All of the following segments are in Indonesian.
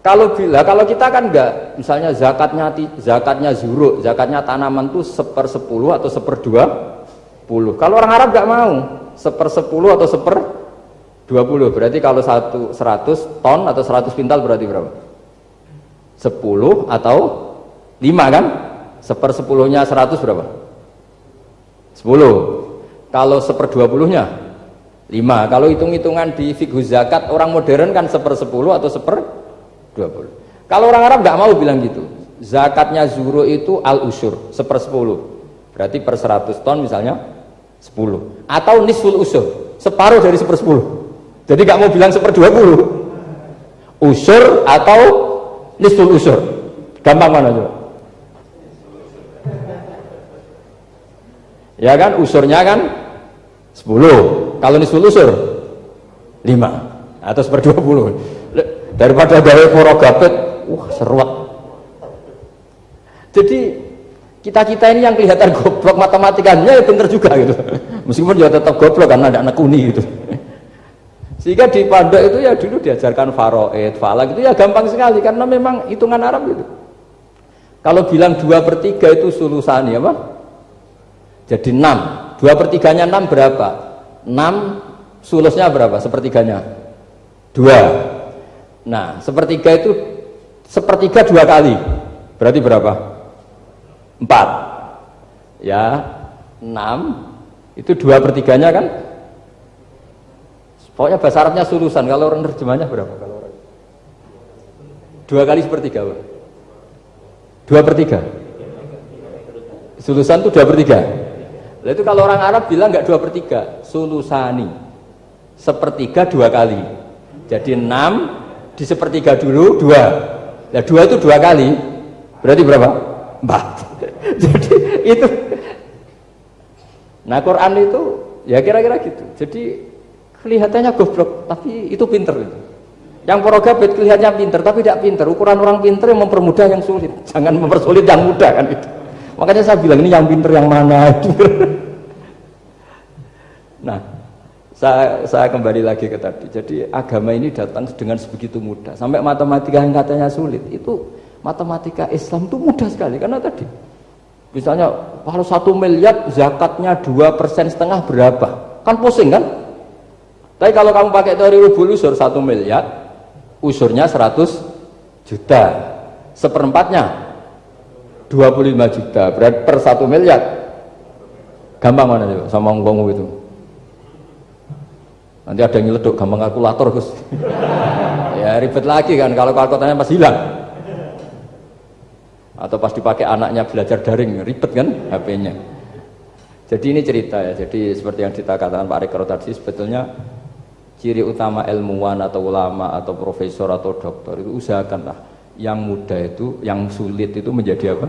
Kalau kita kan enggak, misalnya zakatnya zuruk, zakatnya tanaman tuh 1/10 atau 1/20. Kalau orang Arab enggak mau 1/10 atau 1/20. Berarti kalau 100 ton atau 100 pintal berarti berapa? 10 atau 5 kan? 1/10-nya 100 berapa? 10. Kalau 1/20-nya 5. Kalau hitung-hitungan di fikih zakat orang modern kan 1/10 atau 1/20. Kalau orang Arab nggak mau bilang gitu. Zakatnya zuru itu al-usyur 1/10. Berarti per 100 ton misalnya 10. Atau nisful usyur, separuh dari 1/10. Jadi nggak mau bilang 1/20. Usyur atau nisful usyur. Gampang mana coba? Ya kan, usurnya kan 10. Kalau nisful usur 5 atau 1/20. Daripada gawe poro gapet, wah seruat. Jadi kita ini yang kelihatan goblok matematikanya ya pinter juga gitu. Meskipun ya tetap goblok karena ada anak uni gitu. Sehingga di pondok itu ya dulu diajarkan faraid, falak itu ya gampang sekali karena memang hitungan Arab gitu. Kalau bilang 2/3 itu sulusani apa? Jadi 6. 2/3-nya 6 berapa? 6 sulusnya berapa? Sepertiganya 2. Nah, sepertiga itu sepertiga 2 kali. Berarti berapa? 4. Ya, 6 itu 2/3-nya kan? Pokoknya bahasa Arabnya sulusan. Kalau orang terjemahnya berapa? Kalau orang 2 kali sepertiga. 2/3. Sulusan itu 2/3. Nah, itu kalau orang Arab bilang enggak 2/3, sulusani. Sepertiga 2 kali. Jadi 6 di sepertiga dulu 2. Nah 2 itu 2 kali. Berarti berapa? 4. Jadi itu. Nah Quran itu ya kira-kira gitu. Jadi kelihatannya goblok, tapi itu pinter gitu. Yang porogabet kelihatannya pinter, tapi tidak pinter. Ukuran orang pinter yang mempermudah yang sulit. Jangan mempersulit yang mudah kan itu. Makanya saya bilang ini yang pinter yang mana. Nah, saya kembali lagi ke tadi. Jadi agama ini datang dengan sebegitu mudah. Sampai matematika yang katanya sulit, itu matematika Islam itu mudah sekali. Karena tadi, misalnya kalau 1 miliar zakatnya 2,5% berapa? Kan pusing kan? Tapi kalau kamu pakai teori rubul usur 1 miliar, usurnya 100 juta. 1/4-nya 25 juta. Berarti per 1 miliar. Gampang mana coba sama ngomong itu? Nanti ada yang nyeleduk gampang kalkulator Gus. Ya ribet lagi kan kalau kalkulatornya pas hilang. Atau pas dipakai anaknya belajar daring, ribet kan HP-nya. Jadi ini cerita ya. Jadi seperti yang dikatakan Pak Rektor tadi, sebetulnya ciri utama ilmuwan atau ulama atau profesor atau doktor itu usahakanlah yang mudah itu, yang sulit itu menjadi apa?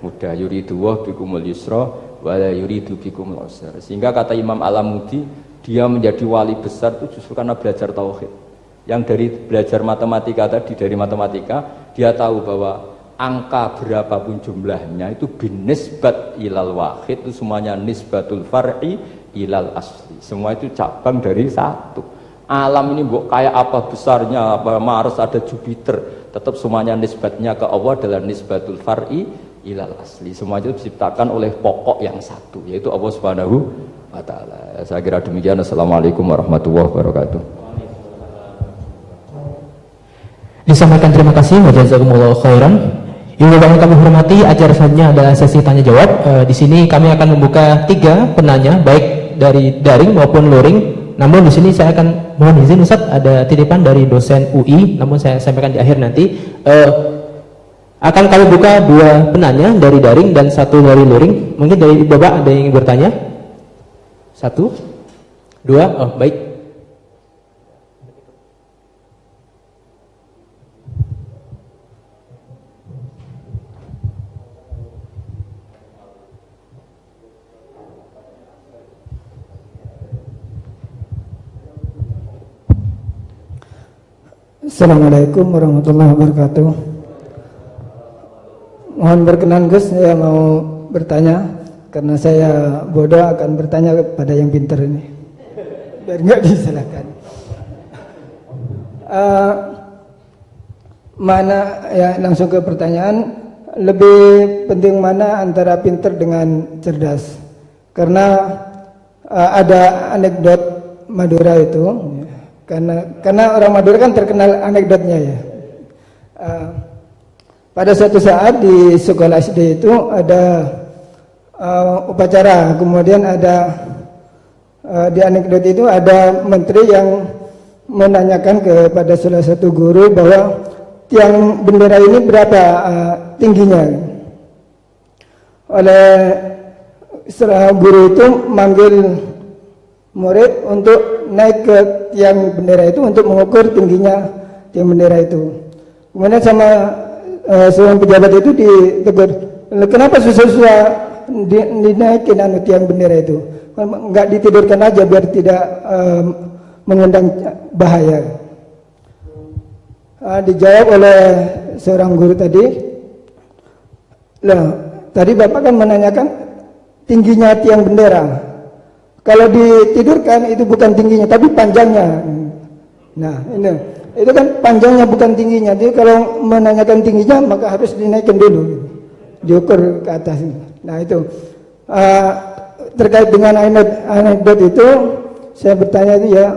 Mudah. Yuridu wa bikumul yusra wa la yuridu bikumul usra. Sehingga kata Imam Alamudi, dia menjadi wali besar itu justru karena belajar tauhid. Yang dari belajar matematika tadi, dari matematika dia tahu bahwa angka berapapun jumlahnya itu binisbat ilal wahid, itu semuanya nisbatul far'i ilal asli. Semua itu cabang dari satu. Alam ini kayak apa besarnya, apa Mars, ada Jupiter, tetap semuanya nisbatnya ke Allah adalah nisbatul far'i ilal asli. Semua itu diciptakan oleh pokok yang satu, yaitu Allah Subhanahu wa ta'ala. Saya kira demikian. Assalamualaikum warahmatullahi wabarakatuh. Disampaikan terima kasih, wajazakumullahu khairan. Yang kami hormati, acara selanjutnya adalah sesi tanya jawab. Di sini kami akan membuka 3 penanya, baik dari daring maupun luring. Namun di sini saya akan mohon izin Ustaz, ada titipan dari dosen UI, namun saya sampaikan di akhir nanti. Akan kami buka 2 penanya dari daring dan 1 dari luring. Mungkin dari Bapak ada yang ingin bertanya? 1, 2, oh baik. Assalamualaikum warahmatullahi wabarakatuh. Mohon berkenan Gus, saya mau bertanya. Karena saya bodoh akan bertanya kepada yang pintar ini, biar nggak disalahkan. mana ya, langsung ke pertanyaan, lebih penting mana antara pinter dengan cerdas? Karena ada anekdot Madura itu, karena orang Madura kan terkenal anekdotnya ya. Pada suatu saat di sekolah SD itu ada upacara, kemudian ada di anekdot itu ada menteri yang menanyakan kepada salah satu guru bahwa tiang bendera ini berapa tingginya. Oleh seorang guru itu manggil murid untuk naik ke tiang bendera itu untuk mengukur tingginya tiang bendera itu. Kemudian sama seorang pejabat itu ditegur, kenapa susah-susah dinaikin tiang bendera itu? Enggak ditidurkan aja biar tidak mengundang bahaya. Dijawab oleh seorang guru tadi, tadi Bapak kan menanyakan tingginya tiang bendera. Kalau ditidurkan itu bukan tingginya tapi panjangnya. Nah, itu kan panjangnya bukan tingginya. Jadi kalau menanyakan tingginya maka harus dinaikkan dulu, diukur ke atas. Nah itu terkait dengan anekdot itu, saya bertanya itu ya,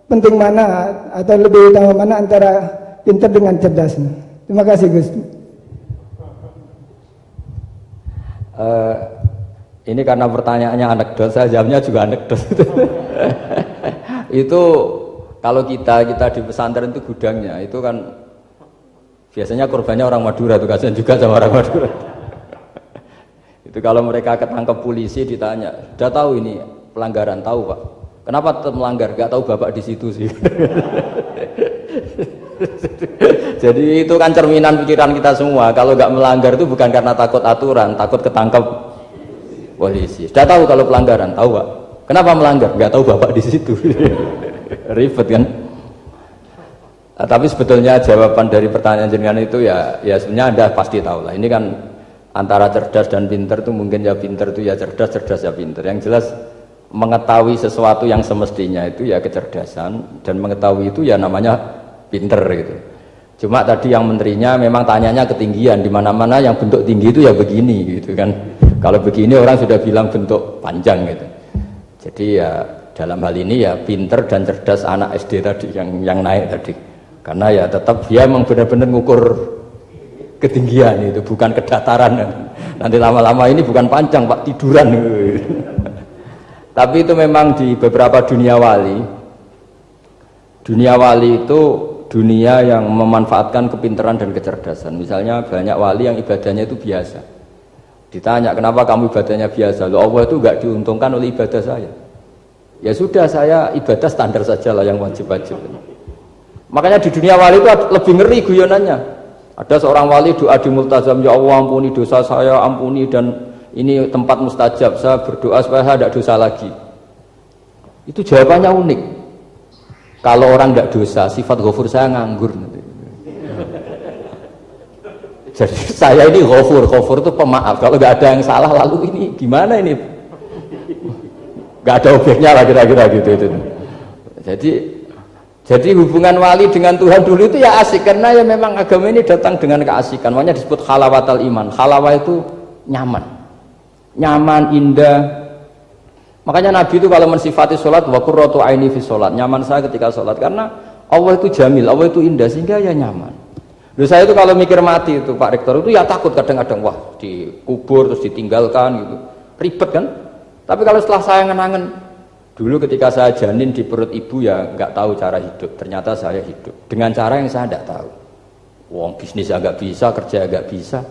penting mana atau lebih utama mana antara pintar dengan cerdas? Terima kasih Gus. Ini karena pertanyaannya anekdot, saya jawabnya juga anekdot. Itu kalau kita di pesantren itu gudangnya, itu kan biasanya korbannya orang Madura, tuh kasihan juga sama orang Madura. Itu kalau mereka ketangkep polisi ditanya, sudah tahu ini pelanggaran, tahu Pak? Kenapa tetap melanggar? Gak tahu Bapak di situ sih. Jadi itu kan cerminan pikiran kita semua. Kalau gak melanggar itu bukan karena takut aturan, takut ketangkep polisi. Sudah tahu kalau pelanggaran, tahu Pak? Kenapa melanggar? Gak tahu Bapak di situ. Ribet kan? Tapi sebetulnya jawaban dari pertanyaan jenengan itu ya sebenarnya Anda pasti tahu lah. Ini kan antara cerdas dan pinter itu mungkin ya pinter itu ya cerdas, cerdas ya pinter. Yang jelas mengetahui sesuatu yang semestinya itu ya kecerdasan, dan mengetahui itu ya namanya pinter gitu. Cuma tadi yang menterinya memang tanyanya ketinggian, di mana-mana yang bentuk tinggi itu ya begini gitu kan. Kalau begini orang sudah bilang bentuk panjang gitu. Jadi ya dalam hal ini ya pinter dan cerdas anak SD tadi yang naik tadi. Karena ya tetap dia memang benar-benar ngukur ketinggian itu, bukan kedataran. Nanti lama-lama ini bukan panjang Pak, tiduran. Tapi itu memang di beberapa dunia wali itu dunia yang memanfaatkan kepintaran dan kecerdasan. Misalnya banyak wali yang ibadahnya itu biasa. Ditanya, kenapa kamu ibadahnya biasa? Loh, Allah itu enggak diuntungkan oleh ibadah saya. Ya sudah, saya ibadah standar saja lah yang wajib-wajib. Makanya di dunia wali itu lebih ngeri guyonannya. Ada seorang wali doa di multazam, ya Allah ampuni dosa saya, ampuni, dan ini tempat mustajab, saya berdoa supaya saya tidak dosa lagi. Itu jawabannya unik. Kalau orang tidak dosa, sifat ghafur saya nganggur. Jadi saya ini ghafur itu pemaaf. Kalau nggak ada yang salah, lalu ini gimana ini? Nggak ada objeknya lah kira-kira gitu. Jadi hubungan wali dengan Tuhan dulu itu ya asik, karena ya memang agama ini datang dengan keasikan. Makanya disebut halawatal iman. Halawah itu nyaman, indah. Makanya Nabi itu kalau mensifati sholat, wa qurratu aini fi sholat, nyaman saya ketika sholat, karena Allah itu jamil, Allah itu indah, sehingga ya nyaman. Loh, saya itu kalau mikir mati itu Pak Rektor itu ya takut kadang-kadang, wah dikubur terus ditinggalkan gitu, ribet kan. Tapi kalau setelah saya ngenangan, dulu ketika saya janin di perut ibu ya nggak tahu cara hidup, ternyata saya hidup dengan cara yang saya nggak tahu. Wong bisnis agak bisa, kerja agak bisa.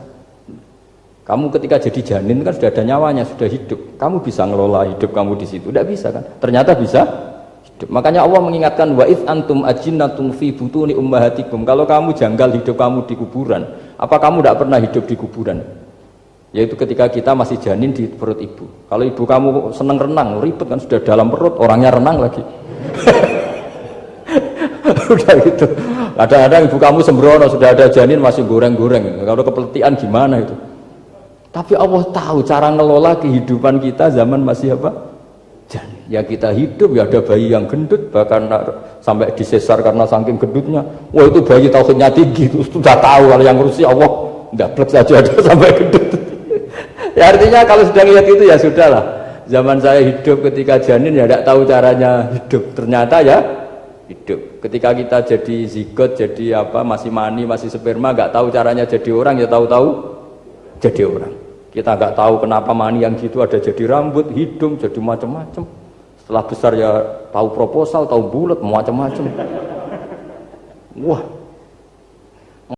Kamu ketika jadi janin kan sudah ada nyawanya, sudah hidup. Kamu bisa ngelola hidup kamu di situ? Tidak bisa kan? Ternyata bisa hidup. Makanya Allah mengingatkan, wa id antum ajinnatun fi butuni ummahatikum. Kalau kamu janggal hidup kamu di kuburan, apa kamu tidak pernah hidup di kuburan? Yaitu ketika kita masih janin di perut ibu. Kalau ibu kamu seneng renang, ribet kan, sudah dalam perut, orangnya renang lagi. Udah gitu. Kadang-kadang ibu kamu sembrono, sudah ada janin masih goreng-goreng. Kalau kepeletihan gimana itu? Tapi Allah tahu cara ngelola kehidupan kita zaman masih apa? janin. Ya kita hidup ya ada bayi yang gendut bahkan sampai disesar karena saking gendutnya. Wah itu bayi tauhidnya tinggi itu sudah tahu kalau yang ngurusi Allah ndablek saja ada sampai gendut. Ya artinya kalau sudah lihat itu ya sudahlah. Zaman saya hidup ketika janin ya tidak tahu caranya hidup. Ternyata ya hidup. Ketika kita jadi zigot, jadi apa masih mani, masih sperma, nggak tahu caranya jadi orang ya tahu-tahu jadi orang. Kita nggak tahu kenapa mani yang gitu ada jadi rambut, hidung, jadi macam-macam. Setelah besar ya tahu proposal, tahu bulat, macam-macam. Wah,